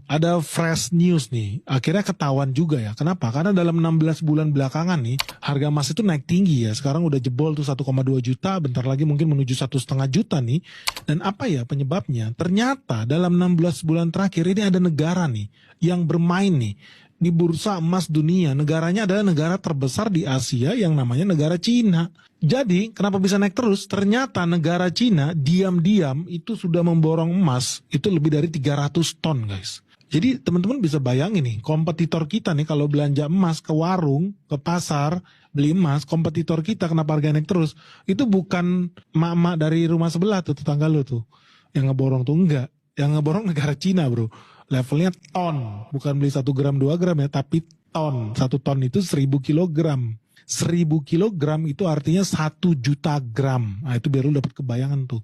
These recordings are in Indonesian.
Ada fresh news nih, akhirnya ketahuan juga ya. Kenapa? Karena dalam 16 bulan belakangan nih, harga emas itu naik tinggi ya. Sekarang udah jebol tuh 1,2 juta, bentar lagi mungkin menuju 1,5 juta nih. Dan apa ya penyebabnya? Ternyata dalam 16 bulan terakhir ini ada negara nih yang bermain nih di bursa emas dunia. Negaranya adalah negara terbesar di Asia yang namanya negara Cina. Jadi kenapa bisa naik terus? Ternyata negara Cina diam-diam itu sudah memborong emas itu lebih dari 300 ton guys. Jadi teman-teman bisa bayangin nih, kompetitor kita nih kalau belanja emas ke warung, ke pasar, beli emas, kompetitor kita kenapa harga naik terus? Itu bukan emak-emak dari rumah sebelah tuh, tetangga lu tuh. Yang ngeborong tuh enggak. Yang ngeborong negara Cina bro. Levelnya ton, bukan beli 1 gram 2 gram ya, tapi ton. 1 ton itu 1000 kilogram. 1000 kilogram itu artinya 1 juta gram. Nah itu biar lu dapat kebayangan tuh.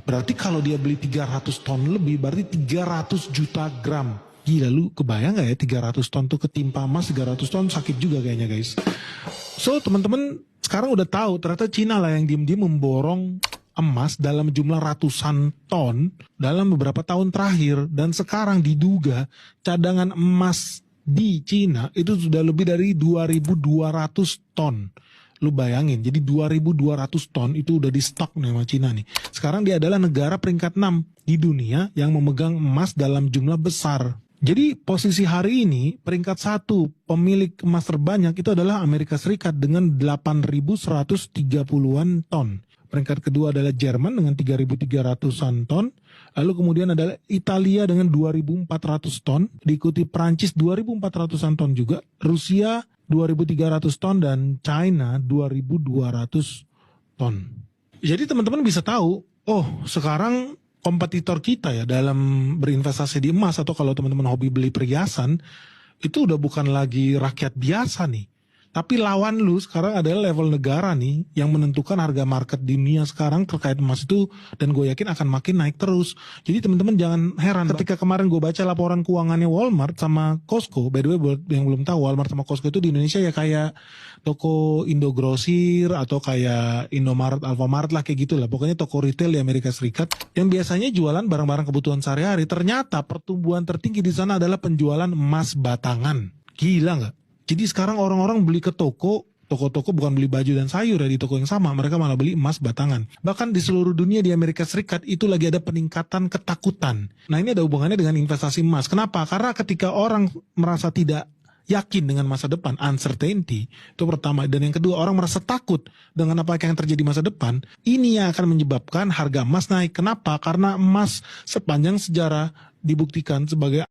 Berarti kalau dia beli 300 ton lebih, berarti 300 juta gram. Gila lu kebayang gak ya 300 ton tuh ketimpa emas 300 ton sakit juga kayaknya guys. So teman-teman sekarang udah tahu ternyata Cina lah yang diem-diem memborong emas dalam jumlah ratusan ton dalam beberapa tahun terakhir. Dan sekarang diduga cadangan emas di Cina itu sudah lebih dari 2.200 ton. Lu bayangin, jadi 2.200 ton itu udah di stok nih sama Cina nih. Sekarang dia adalah negara peringkat 6 di dunia yang memegang emas dalam jumlah besar. Jadi posisi hari ini peringkat 1 pemilik emas terbanyak itu adalah Amerika Serikat dengan 8.130-an ton. Peringkat kedua adalah Jerman dengan 3.300-an ton. Lalu kemudian adalah Italia dengan 2.400 ton. Diikuti Prancis 2.400-an ton juga. Rusia 2.300 ton dan China 2.200 ton. Jadi teman-teman bisa tahu, oh sekarang kompetitor kita ya dalam berinvestasi di emas atau kalau teman-teman hobi beli perhiasan, itu udah bukan lagi rakyat biasa nih. Tapi lawan lu sekarang adalah level negara nih yang menentukan harga market dunia sekarang terkait emas itu, dan gue yakin akan makin naik terus. Jadi teman-teman jangan heran ketika kemarin gue baca laporan keuangannya Walmart sama Costco. By the way buat yang belum tahu, Walmart sama Costco itu di Indonesia ya kayak toko Indogrosir atau kayak Indomaret, Alfamart lah kayak gitu lah. Pokoknya toko retail di Amerika Serikat yang biasanya jualan barang-barang kebutuhan sehari-hari. Ternyata pertumbuhan tertinggi di sana adalah penjualan emas batangan. Gila nggak? Jadi sekarang orang-orang beli ke toko-toko bukan beli baju dan sayur ya di toko yang sama, mereka malah beli emas batangan. Bahkan di seluruh dunia di Amerika Serikat itu lagi ada peningkatan ketakutan. Nah ini ada hubungannya dengan investasi emas. Kenapa? Karena ketika orang merasa tidak yakin dengan masa depan, uncertainty, itu pertama. Dan yang kedua, orang merasa takut dengan apa yang terjadi masa depan, ini yang akan menyebabkan harga emas naik. Kenapa? Karena emas sepanjang sejarah dibuktikan sebagai